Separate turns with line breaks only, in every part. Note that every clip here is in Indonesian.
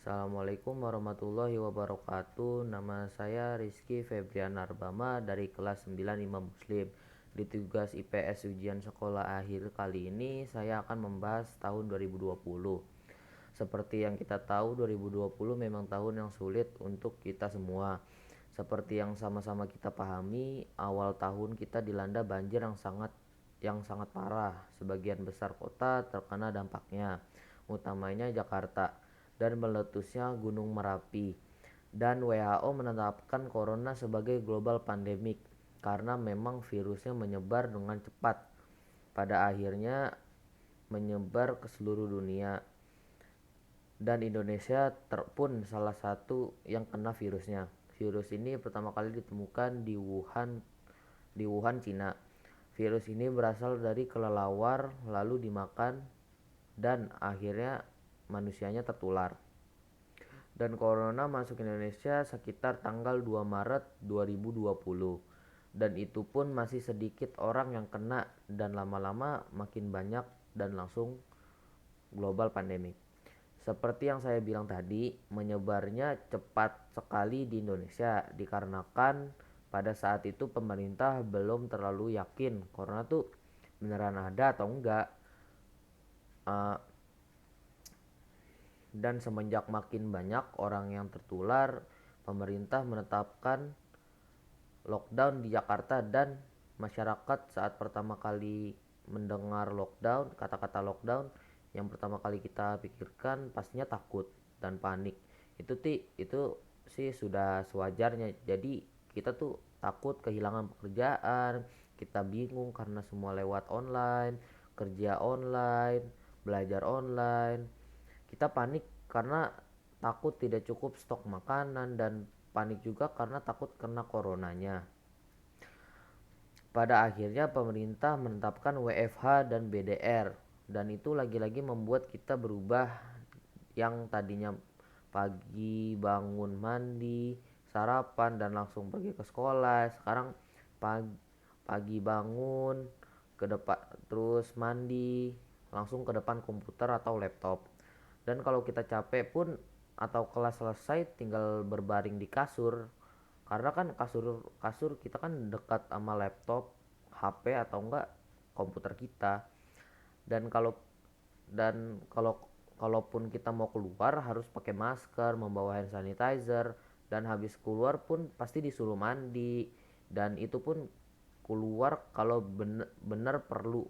Assalamualaikum warahmatullahi wabarakatuh. Nama saya Rizky Febrian Narbama dari kelas 9 Imam Muslim. Di tugas IPS ujian sekolah akhir kali ini saya akan membahas tahun 2020. Seperti yang kita tahu, 2020 memang tahun yang sulit untuk kita semua. Seperti yang sama-sama kita pahami, awal tahun kita dilanda banjir yang sangat parah. Sebagian besar kota terkena dampaknya, utamanya Jakarta, dan meletusnya Gunung Merapi. Dan WHO menetapkan corona sebagai global pandemic karena memang virusnya menyebar dengan cepat. Pada akhirnya menyebar ke seluruh dunia, dan Indonesia pun salah satu yang kena virusnya. Virus ini pertama kali ditemukan di Wuhan, Cina. Virus ini berasal dari kelelawar lalu dimakan dan akhirnya manusianya tertular. Dan corona masuk Indonesia sekitar tanggal 2 Maret 2020. Dan itu pun masih sedikit orang yang kena dan lama-lama makin banyak dan langsung global pandemic. Seperti yang saya bilang tadi, menyebarnya cepat sekali di Indonesia dikarenakan pada saat itu pemerintah belum terlalu yakin corona tuh beneran ada atau enggak. Uh, dan semenjak makin banyak orang yang tertular, pemerintah menetapkan lockdown di Jakarta, dan masyarakat saat pertama kali mendengar lockdown, kata-kata lockdown, yang pertama kali kita pikirkan pastinya takut dan panik. Itu sih sudah sewajarnya. Jadi kita tuh takut kehilangan pekerjaan, kita bingung karena semua lewat online, kerja online, belajar online. Kita panik karena takut tidak cukup stok makanan, dan panik juga karena takut kena coronanya. Pada akhirnya pemerintah menetapkan WFH dan BDR, dan itu lagi-lagi membuat kita berubah. Yang tadinya pagi bangun mandi, sarapan dan langsung pergi ke sekolah, sekarang pagi, pagi bangun ke depan terus mandi langsung ke depan komputer atau laptop. Dan kalau kita capek pun atau kelas selesai tinggal berbaring di kasur, karena kan kasur kasur kita kan dekat sama laptop, HP atau enggak komputer kita. Dan kalau dan kalau kalaupun kita mau keluar harus pakai masker, membawa hand sanitizer, dan habis keluar pun pasti disuruh mandi. Dan itu pun keluar kalau bener perlu,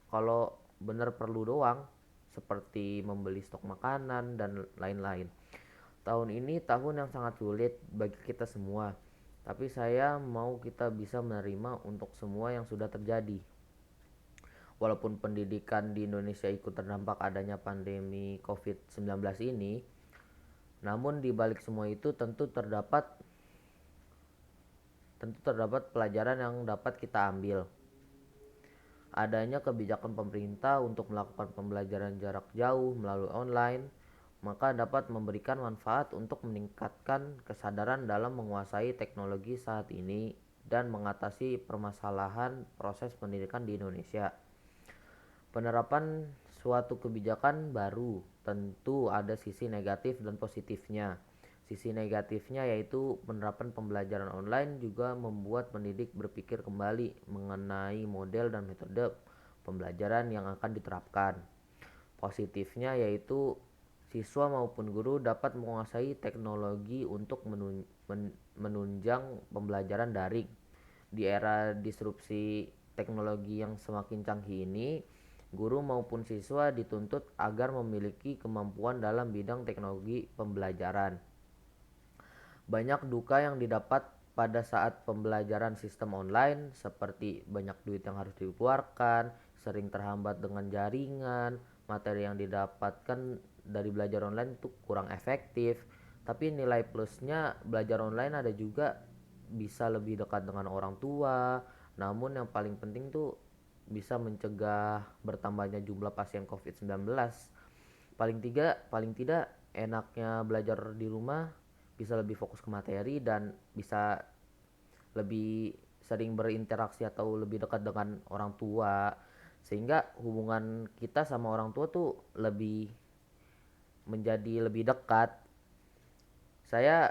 kalau bener perlu doang, seperti membeli stok makanan dan lain-lain. Tahun ini tahun yang sangat sulit bagi kita semua, tapi saya mau kita bisa menerima untuk semua yang sudah terjadi. Walaupun pendidikan di Indonesia ikut terdampak adanya pandemi COVID-19 ini, namun di balik semua itu tentu terdapat pelajaran yang dapat kita ambil. Adanya kebijakan pemerintah untuk melakukan pembelajaran jarak jauh melalui online, maka dapat memberikan manfaat untuk meningkatkan kesadaran dalam menguasai teknologi saat ini dan mengatasi permasalahan proses pendidikan di Indonesia. Penerapan suatu kebijakan baru tentu ada sisi negatif dan positifnya. Sisi negatifnya yaitu penerapan pembelajaran online juga membuat pendidik berpikir kembali mengenai model dan metode pembelajaran yang akan diterapkan. Positifnya yaitu siswa maupun guru dapat menguasai teknologi untuk menunjang pembelajaran daring. Di era disrupsi teknologi yang semakin canggih ini, guru maupun siswa dituntut agar memiliki kemampuan dalam bidang teknologi pembelajaran. Banyak duka yang didapat pada saat pembelajaran sistem online, seperti banyak duit yang harus dikeluarkan, sering terhambat dengan jaringan, materi yang didapatkan dari belajar online itu kurang efektif. Tapi nilai plusnya belajar online ada juga, bisa lebih dekat dengan orang tua. Namun yang paling penting tuh bisa mencegah bertambahnya jumlah pasien COVID-19. Paling tidak enaknya belajar di rumah, bisa lebih fokus ke materi dan bisa lebih sering berinteraksi atau lebih dekat dengan orang tua, sehingga hubungan kita sama orang tua tuh lebih menjadi lebih dekat. Saya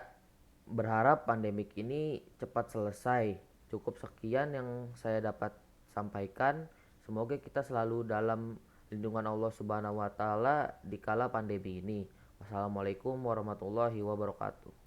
berharap pandemik ini cepat selesai. Cukup sekian yang saya dapat sampaikan. Semoga kita selalu dalam lindungan Allah Subhanahu wa taala di kala pandemi ini. Wassalamualaikum warahmatullahi wabarakatuh.